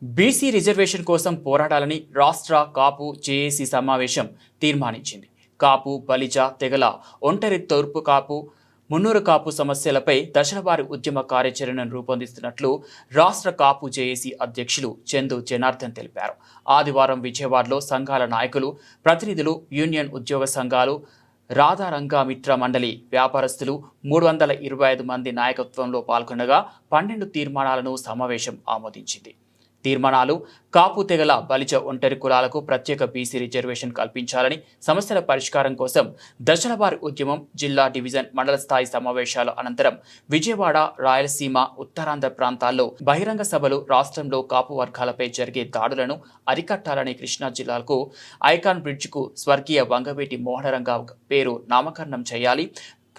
BC reservation కోసం పోరాడాలని రాష్ట్ర కాపు JAC సమావేశం తీర్మానించింది. కాపు, బలిజ తెగల ఒంటరి తూర్పు కాపు, మున్నూరు కాపు సమస్యలపై దశలవారీ ఉద్యమ కార్యాచరణను రూపొందిస్తున్నట్లు రాష్ట్ర కాపు జేఏసీ అధ్యక్షులు చందు జనార్దన్ తెలిపారు. ఆదివారం విజయవాడలో సంఘాల నాయకులు, ప్రతినిధులు, యూనియన్ ఉద్యోగ సంఘాలు, రాధారంగ మిత్ర మండలి వ్యాపారస్తులు 325 మంది నాయకత్వంలో పాల్గొనగా 12 తీర్మానాలను సమావేశం ఆమోదించింది. తీర్మానాలు కాపు తెగల బలిజ ఒంటరి కులాలకు ప్రత్యేక బీసీ రిజర్వేషన్ కల్పించాలని, సమస్యల పరిష్కారం కోసం దశలవారీ ఉద్యమం, జిల్లా, డివిజన్, మండల స్థాయి సమావేశాల అనంతరం విజయవాడ, రాయలసీమ, ఉత్తరాంధ్ర ప్రాంతాల్లో బహిరంగ సభలు, రాష్ట్రంలో కాపు వర్గాలపై జరిగే దాడులను అరికట్టాలని, కృష్ణా జిల్లాకు ఐకాన్ బ్రిడ్జ్కు స్వర్గీయ వంగవీటి మోహనరంగ పేరు నామకరణం చేయాలి,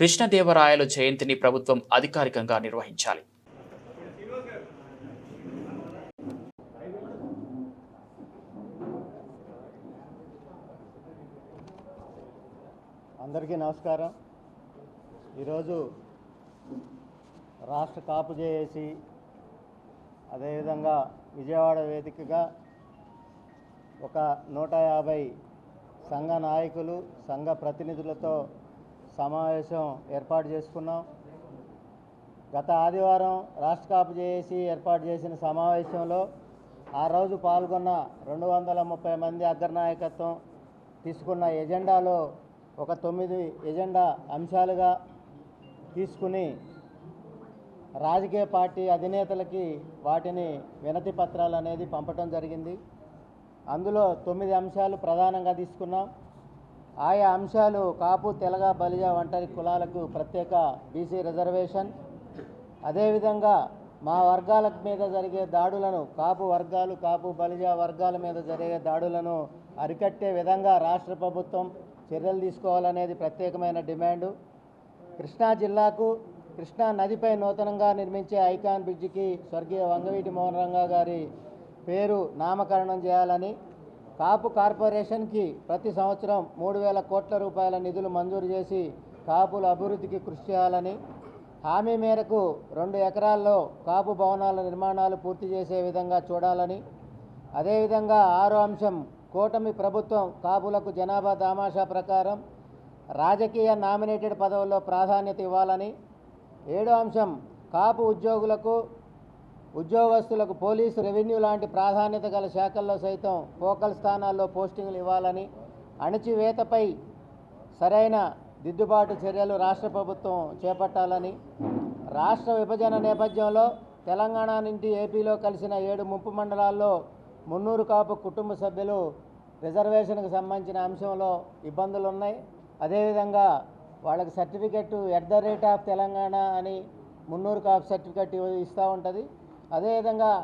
కృష్ణదేవరాయలు జయంతిని ప్రభుత్వం అధికారికంగా నిర్వహించాలి. అందరికీ నమస్కారం. ఈరోజు రాష్ట్ర కాపు జేఏసీ అదేవిధంగా విజయవాడ వేదికగా ఒక 150 సంఘ నాయకులు, సంఘ ప్రతినిధులతో సమావేశం ఏర్పాటు చేసుకున్నాం. గత ఆదివారం రాష్ట్ర కాపు జేఏసీ ఏర్పాటు చేసిన సమావేశంలో ఆ రోజు పాల్గొన్న 230 మంది అగ్రనాయకత్వం తీసుకున్న ఎజెండాలో ఒక 9 ఎజెండా అంశాలుగా తీసుకుని రాజకీయ పార్టీ అధినేతలకి వాటిని వినతి పత్రాలు అనేది పంపటం జరిగింది. అందులో 9 అంశాలు ప్రధానంగా తీసుకున్నాం. ఆయా అంశాలు కాపు, తెలగ, బలిజ ఒంటరి కులాలకు ప్రత్యేక బీసీ రిజర్వేషన్, అదేవిధంగా మా వర్గాల మీద జరిగే దాడులను, కాపు వర్గాలు, కాపు బలిజ వర్గాల మీద జరిగే దాడులను అరికట్టే విధంగా రాష్ట్ర ప్రభుత్వం చర్యలు తీసుకోవాలనేది ప్రత్యేకమైన డిమాండు. కృష్ణా జిల్లాకు కృష్ణా నదిపై నూతనంగా నిర్మించే ఐకాన్ బ్రిడ్జికి స్వర్గీయ వంగవీటి మోహనరంగ గారి పేరు నామకరణం చేయాలని, కాపు కార్పొరేషన్కి ప్రతి సంవత్సరం 3,000 కోట్ల రూపాయల నిధులు మంజూరు చేసి కాపుల అభివృద్ధికి కృషి చేయాలని, హామీ మేరకు 2 ఎకరాల్లో కాపు భవనాల నిర్మాణాలు పూర్తి చేసే విధంగా చూడాలని, అదేవిధంగా 6వ అంశం కూటమి ప్రభుత్వం కాపులకు జనాభా దామాషా ప్రకారం రాజకీయ నామినేటెడ్ పదవుల్లో ప్రాధాన్యత ఇవ్వాలని, 7వ అంశం కాపు ఉద్యోగస్తులకు పోలీసు, రెవెన్యూ లాంటి ప్రాధాన్యత గల శాఖల్లో సైతం ఫోకల్ స్థానాల్లో పోస్టింగ్లు ఇవ్వాలని, అణచివేతపై సరైన దిద్దుబాటు చర్యలు రాష్ట్ర ప్రభుత్వం చేపట్టాలని, రాష్ట్ర విభజన నేపథ్యంలో తెలంగాణ నుండి ఏపీలో కలిసిన 7 ముంపు మండలాల్లో మున్నూరు కాపు కుటుంబ సభ్యులు రిజర్వేషన్కి సంబంధించిన అంశంలో ఇబ్బందులు ఉన్నాయి. అదేవిధంగా వాళ్ళకి సర్టిఫికెట్ @ తెలంగాణ అని మున్నూరు కాపు సర్టిఫికెట్ ఇస్తూ ఉంటుంది. అదేవిధంగా